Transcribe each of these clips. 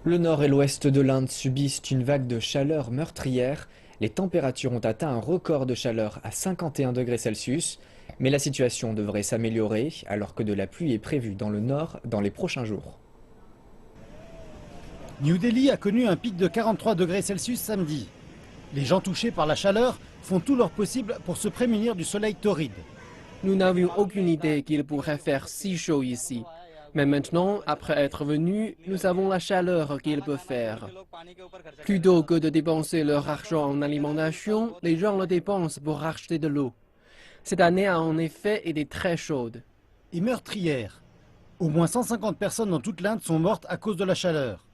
Le nord et l'ouest de l'Inde subissent une vague de chaleur meurtrière. Les températures ont atteint un record de chaleur à 51 degrés Celsius, mais la situation devrait s'améliorer alors que de la pluie est prévue dans le nord dans les prochains jours. New Delhi a connu un pic de 43 degrés Celsius samedi. Les gens touchés par la chaleur font tout leur possible pour se prémunir du soleil torride. Nous n'avions aucune idée qu'il pourrait faire si chaud ici. Mais maintenant, après être venus, nous savons la chaleur qu'il peut faire. Plutôt que de dépenser leur argent en alimentation, les gens le dépensent pour acheter de l'eau. Cette année a en effet été très chaude. Et meurtrière. Au moins 150 personnes dans toute l'Inde sont mortes à cause de la chaleur.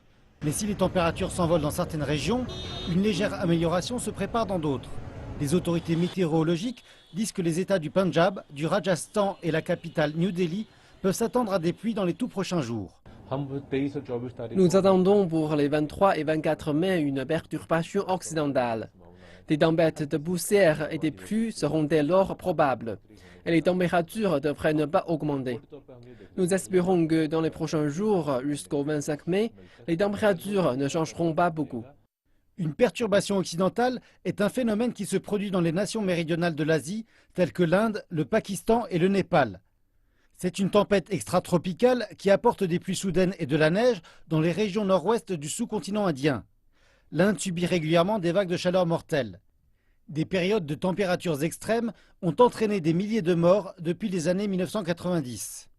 Mais si les températures s'envolent dans certaines régions, une légère amélioration se prépare dans d'autres. Les autorités météorologiques disent que les États du Punjab, du Rajasthan et la capitale New Delhi peuvent s'attendre à des pluies dans les tout prochains jours. Nous attendons pour les 23 et 24 mai une perturbation occidentale. Des tempêtes de poussière et des pluies seront dès lors probables, et les températures devraient ne pas augmenter. Nous espérons que dans les prochains jours, jusqu'au 25 mai, les températures ne changeront pas beaucoup. Une perturbation occidentale est un phénomène qui se produit dans les nations méridionales de l'Asie, telles que l'Inde, le Pakistan et le Népal. C'est une tempête extratropicale qui apporte des pluies soudaines et de la neige dans les régions nord-ouest du sous-continent indien. L'Inde subit régulièrement des vagues de chaleur mortelles. Des périodes de températures extrêmes ont entraîné des milliers de morts depuis les années 1990.